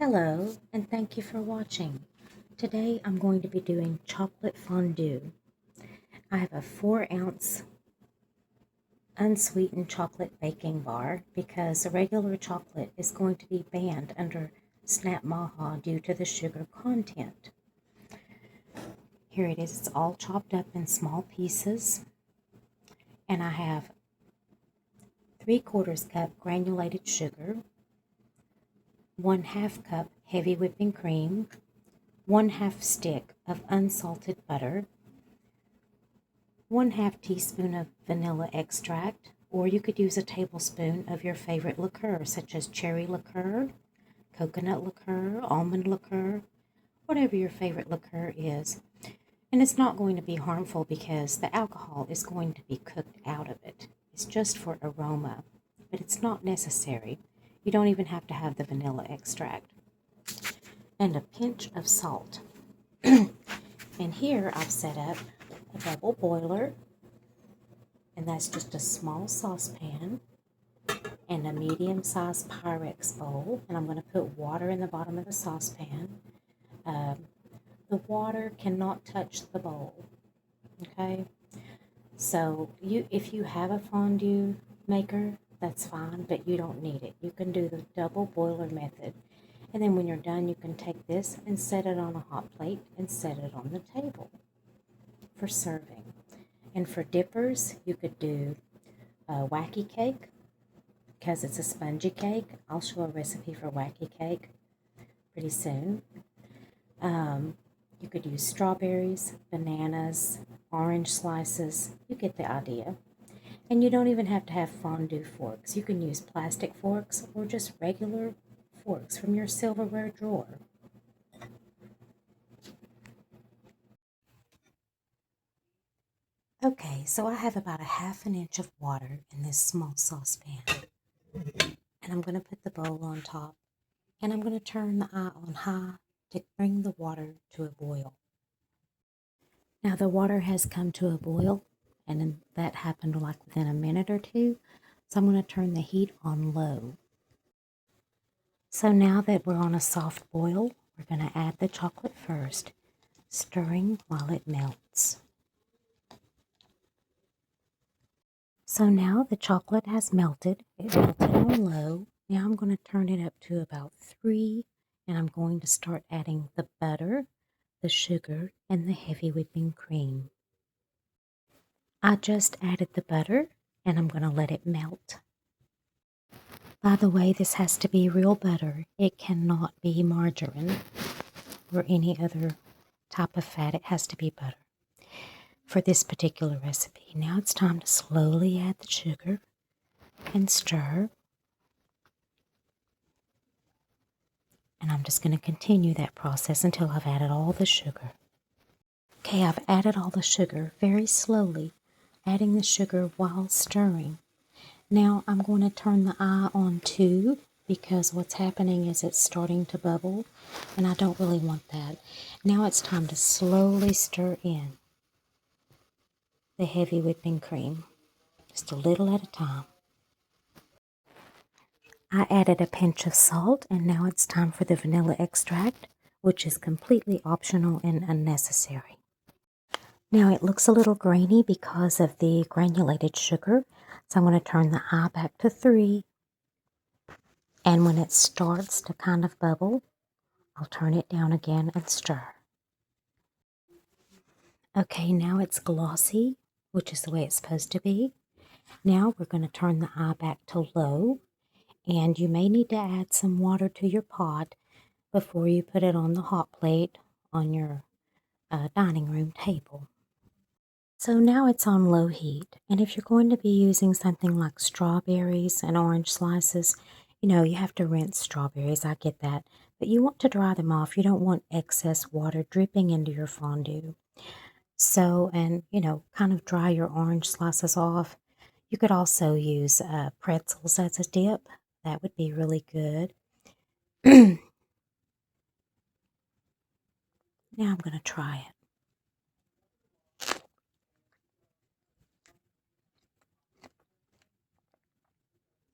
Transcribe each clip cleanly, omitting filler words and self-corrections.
Hello, and thank you for watching. Today I'm going to be doing chocolate fondue. I have a 4-ounce unsweetened chocolate baking bar because the regular chocolate is going to be banned under SNAP-MAHA due to the sugar content. Here it is, it's all chopped up in small pieces. And I have 3/4 cup granulated sugar, 1/2 cup heavy whipping cream, 1/2 stick of unsalted butter, 1/2 teaspoon of vanilla extract, or you could use a tablespoon of your favorite liqueur, such as cherry liqueur, coconut liqueur, almond liqueur, whatever your favorite liqueur is. And it's not going to be harmful because the alcohol is going to be cooked out of it. It's just for aroma, but it's not necessary. You don't even have to have the vanilla extract. And a pinch of salt. And here I've set up a double boiler, and that's just a small saucepan and a medium-sized Pyrex bowl, and I'm going to put water in the bottom of the saucepan. The water cannot touch the bowl, okay? So if you have a fondue maker, that's fine, but you don't need it. You can do the double boiler method. And then when you're done, you can take this and set it on a hot plate and set it on the table for serving. And for dippers, you could do a wacky cake because it's a spongy cake. I'll show a recipe for wacky cake pretty soon. You could use strawberries, bananas, orange slices. You get the idea. And you don't even have to have fondue forks. You can use plastic forks or just regular forks from your silverware drawer. Okay, so I have about 1/2 inch of water in this small saucepan. And I'm going to put the bowl on top. And I'm going to turn the eye on high to bring the water to a boil. Now the water has come to a boil, and that happened like within a minute or two. So I'm going to turn the heat on low. So now that we're on a soft boil, we're going to add the chocolate first, stirring while it melts. So now the chocolate has melted. It melted on low. Now I'm going to turn it up to about 3, and I'm going to start adding the butter, the sugar, and the heavy whipping cream. I just added the butter, and I'm going to let it melt. By the way, this has to be real butter. It cannot be margarine or any other type of fat. It has to be butter for this particular recipe. Now it's time to slowly add the sugar and stir. And I'm just going to continue that process until I've added all the sugar. Okay, I've added all the sugar very slowly, adding the sugar while stirring. Now I'm going to turn the eye on 2 because what's happening is it's starting to bubble, and I don't really want that. Now it's time to slowly stir in the heavy whipping cream, just a little at a time. I added a pinch of salt, and now it's time for the vanilla extract, which is completely optional and unnecessary. Now it looks a little grainy because of the granulated sugar, so I'm going to turn the eye back to 3. And when it starts to kind of bubble, I'll turn it down again and stir. Okay, now it's glossy, which is the way it's supposed to be. Now we're going to turn the eye back to low, and you may need to add some water to your pot before you put it on the hot plate on your dining room table. So now it's on low heat, and if you're going to be using something like strawberries and orange slices, you have to rinse strawberries, I get that, but you want to dry them off. You don't want excess water dripping into your fondue. So, and kind of dry your orange slices off. You could also use pretzels as a dip. That would be really good. Now I'm going to try it.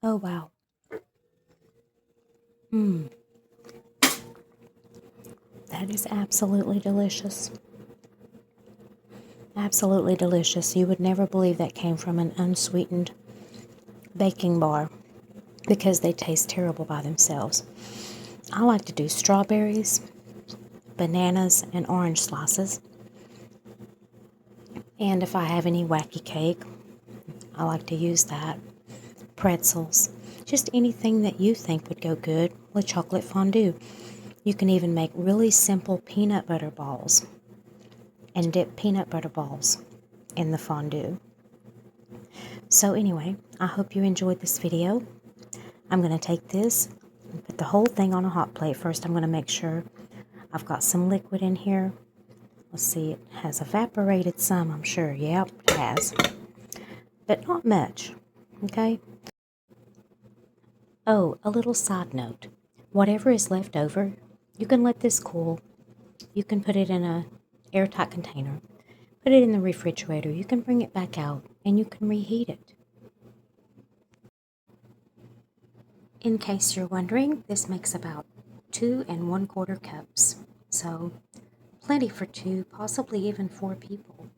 Oh, wow. That is absolutely delicious. Absolutely delicious. You would never believe that came from an unsweetened baking bar because they taste terrible by themselves. I like to do strawberries, bananas, and orange slices. And if I have any wacky cake, I like to use that. Pretzels, just anything that you think would go good with chocolate fondue. You can even make really simple peanut butter balls and dip peanut butter balls in the fondue. So anyway, I hope you enjoyed this video. I'm going to take this and put the whole thing on a hot plate. First, I'm going to make sure I've got some liquid in here. Let's see, it has evaporated some, I'm sure. Yep, it has. But not much, okay? Oh, a little side note. Whatever is left over, you can let this cool. You can put it in a airtight container. Put it in the refrigerator. You can bring it back out and you can reheat it. In case you're wondering, this makes about 2 1/4 cups. So plenty for 2, possibly even 4 people.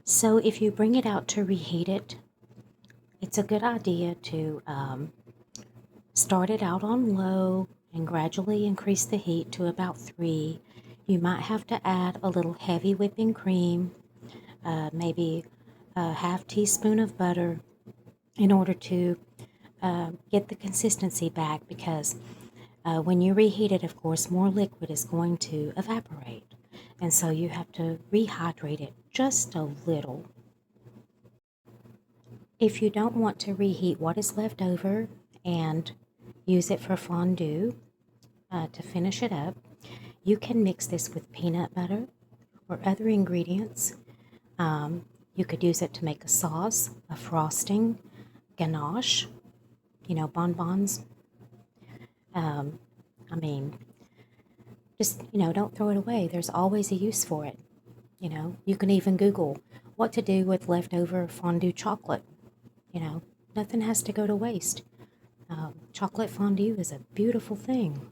So if you bring it out to reheat it, it's a good idea to start it out on low and gradually increase the heat to about 3. You might have to add a little heavy whipping cream, maybe a half teaspoon of butter in order to get the consistency back, because when you reheat it, of course, more liquid is going to evaporate. And so you have to rehydrate it just a little. If you don't want to reheat what is left over and use it for fondue to finish it up, you can mix this with peanut butter or other ingredients. You could use it to make a sauce, a frosting, ganache, bonbons. Just, don't throw it away. There's always a use for it. You can even Google what to do with leftover fondue chocolate. Nothing has to go to waste. Chocolate fondue is a beautiful thing.